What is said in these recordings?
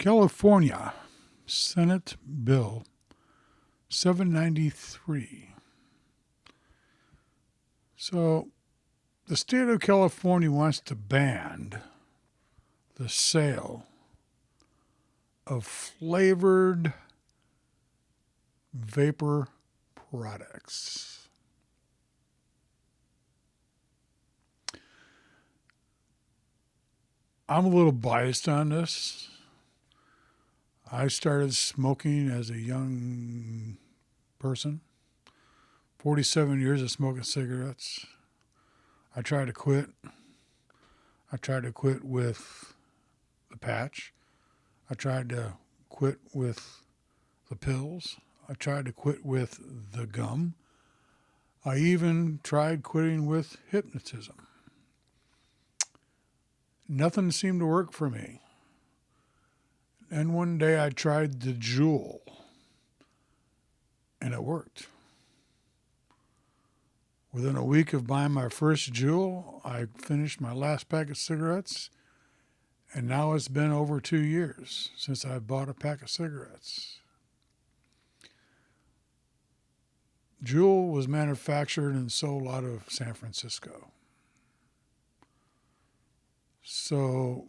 California, Senate Bill 793. So, the state of California wants to ban the sale of flavored vapor products. I'm a little biased on this. I started smoking as a young person, 47 years of smoking cigarettes. I tried to quit. I tried to quit with the patch. I tried to quit with the pills. I tried to quit with the gum. I even tried quitting with hypnotism. Nothing seemed to work for me. And one day I tried the Juul, and it worked. Within a week of buying my first Juul, I finished my last pack of cigarettes, and now it's been over 2 years since I bought a pack of cigarettes. Juul was manufactured and sold out of San Francisco. So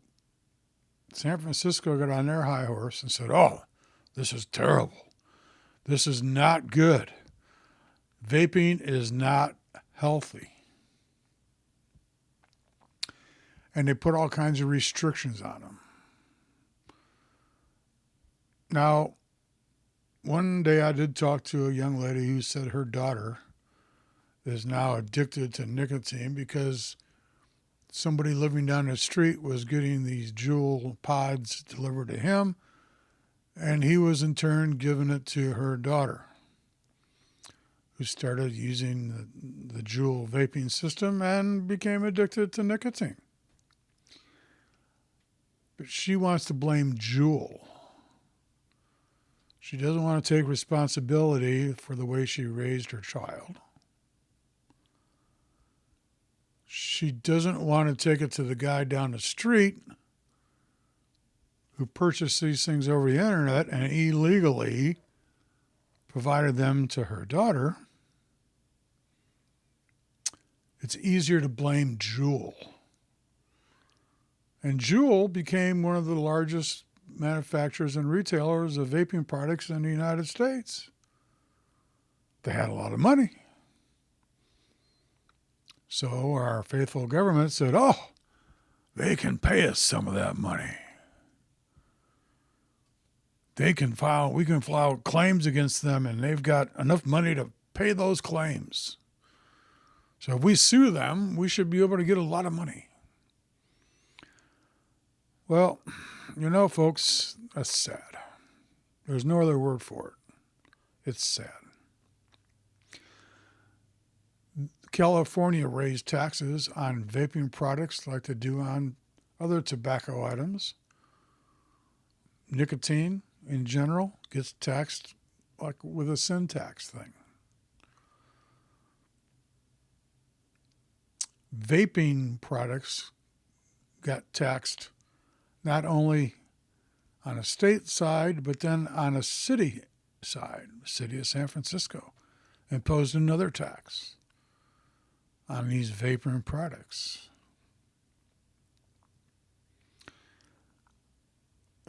San Francisco got on their high horse and said, "Oh, this is terrible. This is not good. Vaping is not healthy." And they put all kinds of restrictions on them. Now, one day I did talk to a young lady who said her daughter is now addicted to nicotine because somebody living down the street was getting these Juul pods delivered to him, and he was in turn giving it to her daughter, who started using the Juul vaping system and became addicted to nicotine. But she wants to blame Juul. She doesn't want to take responsibility for the way she raised her child. She doesn't want to take it to the guy down the street who purchased these things over the internet and illegally provided them to her daughter. It's easier to blame Juul. And Juul became one of the largest manufacturers and retailers of vaping products in the United States. They had a lot of money. So our faithful government said, "Oh, they can pay us some of that money. We can file claims against them, and they've got enough money to pay those claims. So if we sue them, we should be able to get a lot of money." Well, folks, that's sad. There's no other word for it. It's sad. California raised taxes on vaping products like they do on other tobacco items. Nicotine, in general, gets taxed like with a sin tax thing. Vaping products got taxed not only on a state side, but then on a city side. The city of San Francisco imposed another tax on these vaping products.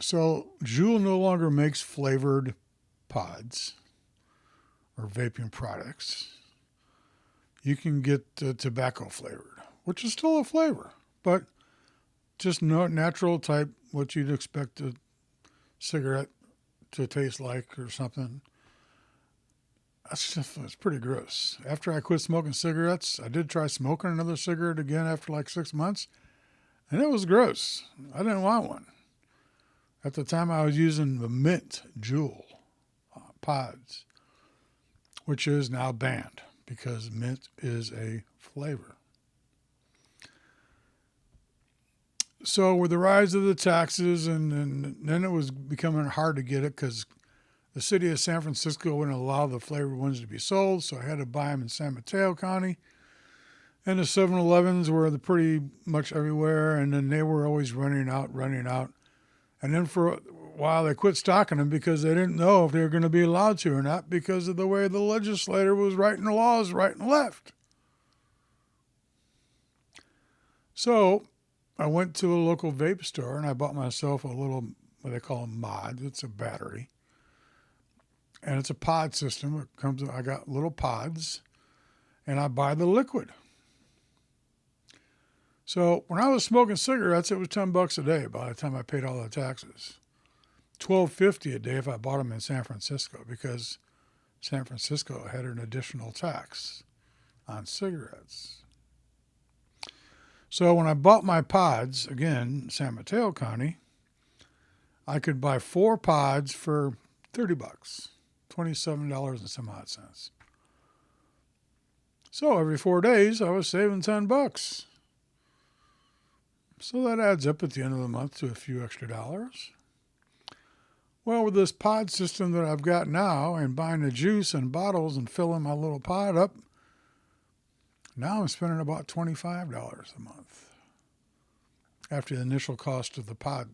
So Juul no longer makes flavored pods or vaping products. You can get tobacco flavored, which is still a flavor, but just natural type, what you'd expect a cigarette to taste like or something. It's pretty gross. After I quit smoking cigarettes, I did try smoking another cigarette again after like 6 months, and it was gross. I didn't want one. At the time, I was using the mint Juul pods, which is now banned because mint is a flavor. So with the rise of the taxes, and then it was becoming hard to get it because the city of San Francisco wouldn't allow the flavored ones to be sold, so I had to buy them in San Mateo County. And the 7-Elevens were pretty much everywhere, and then they were always running out. And then for while they quit stocking them because they didn't know if they were going to be allowed to or not because of the way the legislator was writing the laws right and left. So I went to a local vape store and I bought myself a little, what they call a mod. It's a battery. And it's a pod system. It comes. I got little pods and I buy the liquid. So when I was smoking cigarettes, it was $10 a day by the time I paid all the taxes. $12.50 a day if I bought them in San Francisco because San Francisco had an additional tax on cigarettes. So when I bought my pods, again, San Mateo County, I could buy 4 pods for $30, $27 and some odd cents. So every 4 days, I was saving $10. So that adds up at the end of the month to a few extra dollars. Well, with this pod system that I've got now and buying the juice and bottles and filling my little pod up, now I'm spending about $25 a month after the initial cost of the pod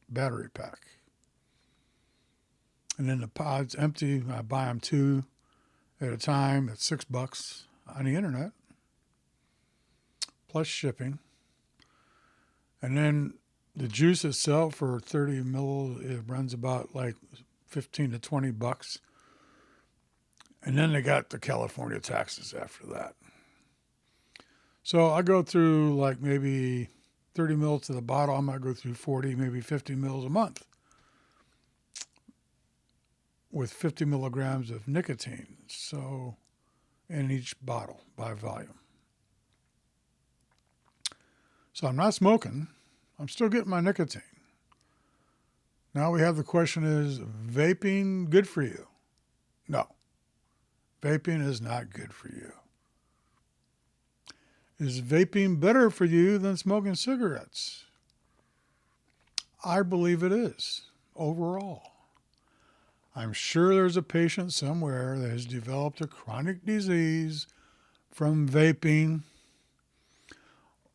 battery pack. And then the pod's empty. I buy them 2 at a time at $6 on the internet, plus shipping. And then the juice itself for 30 mil, it runs about like $15 to $20. And then they got the California taxes after that. So I go through like maybe 30 mils to the bottle. I might go through 40, maybe 50 mils a month with 50 milligrams of nicotine. So in each bottle by volume. So I'm not smoking. I'm still getting my nicotine. Now we have the question, is vaping good for you? No. Vaping is not good for you. Is vaping better for you than smoking cigarettes? I believe it is, overall. I'm sure there's a patient somewhere that has developed a chronic disease from vaping,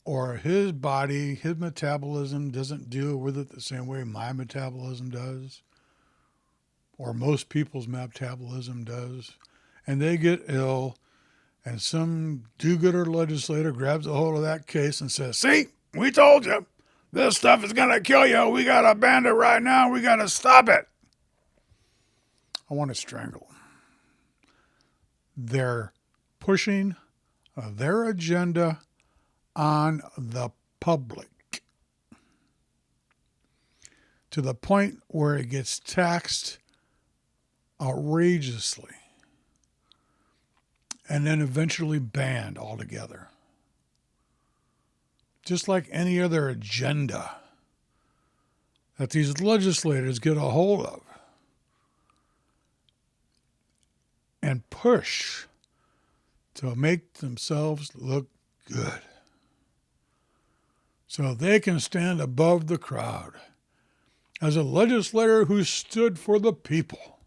or his body, his metabolism doesn't deal with it the same way my metabolism does, or most people's metabolism does, and they get ill, and some do-gooder legislator grabs a hold of that case and says, see, we told you, this stuff is going to kill you. We got to ban it right now. We got to stop it. I want to strangle them. They're pushing their agenda on the public to the point where it gets taxed outrageously and then eventually banned altogether. Just like any other agenda that these legislators get a hold of and push to make themselves look good, so they can stand above the crowd as a legislator who stood for the people,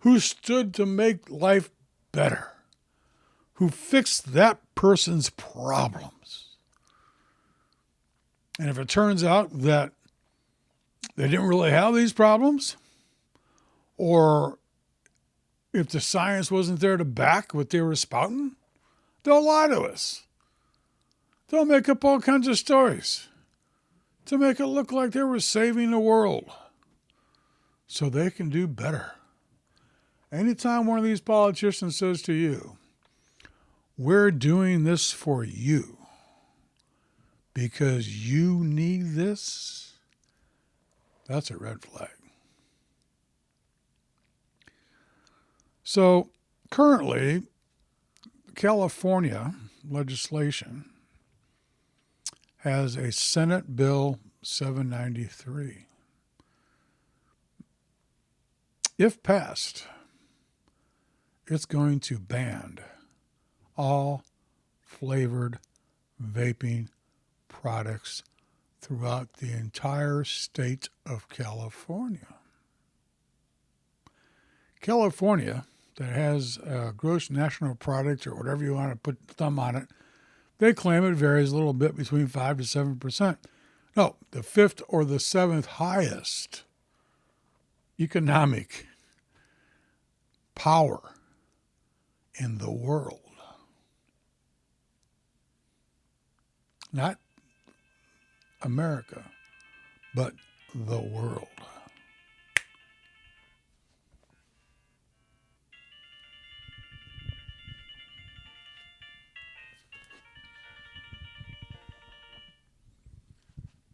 who stood to make life better, who fixed that person's problems. And if it turns out that they didn't really have these problems, or if the science wasn't there to back what they were spouting, they'll lie to us. They'll make up all kinds of stories to make it look like they were saving the world so they can do better. Anytime one of these politicians says to you, we're doing this for you because you need this, that's a red flag. So currently, California legislation has a Senate Bill 793. If passed, it's going to ban all flavored vaping products throughout the entire state of California. California, that has a gross national product or whatever you want to put thumb on it, they claim it varies a little bit between 5 to 7%. No, the 5th or the 7th highest economic power in the world. Not America, but the world.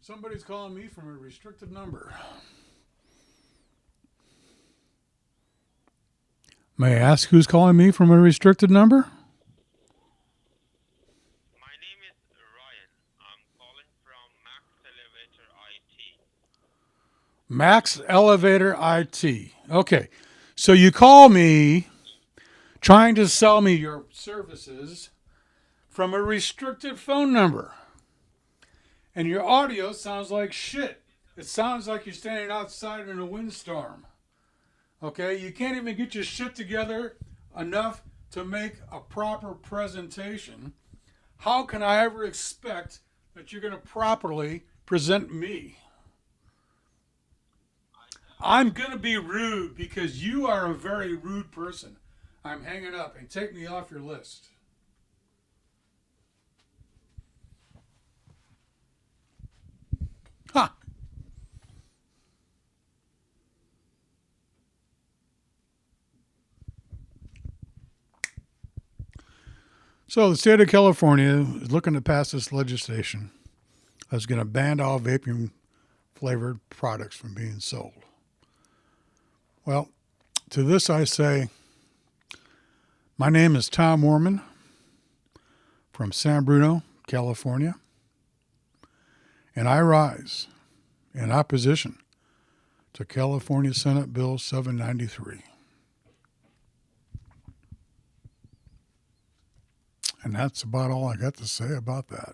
Somebody's calling me from a restricted number. May I ask who's calling me from a restricted number? My name is Ryan. I'm calling from Max Elevator IT. Max Elevator IT. Okay. So you call me trying to sell me your services from a restricted phone number. And your audio sounds like shit. It sounds like you're standing outside in a windstorm. Okay? You can't even get your shit together enough to make a proper presentation. How can I ever expect that you're going to properly present me? I'm going to be rude because you are a very rude person. I'm hanging up and take me off your list. Huh. So the state of California is looking to pass this legislation that's going to ban all vaping flavored products from being sold. Well, to this I say, my name is Tom Worman from San Bruno, California, and I rise in opposition to California Senate Bill 793. And that's about all I got to say about that.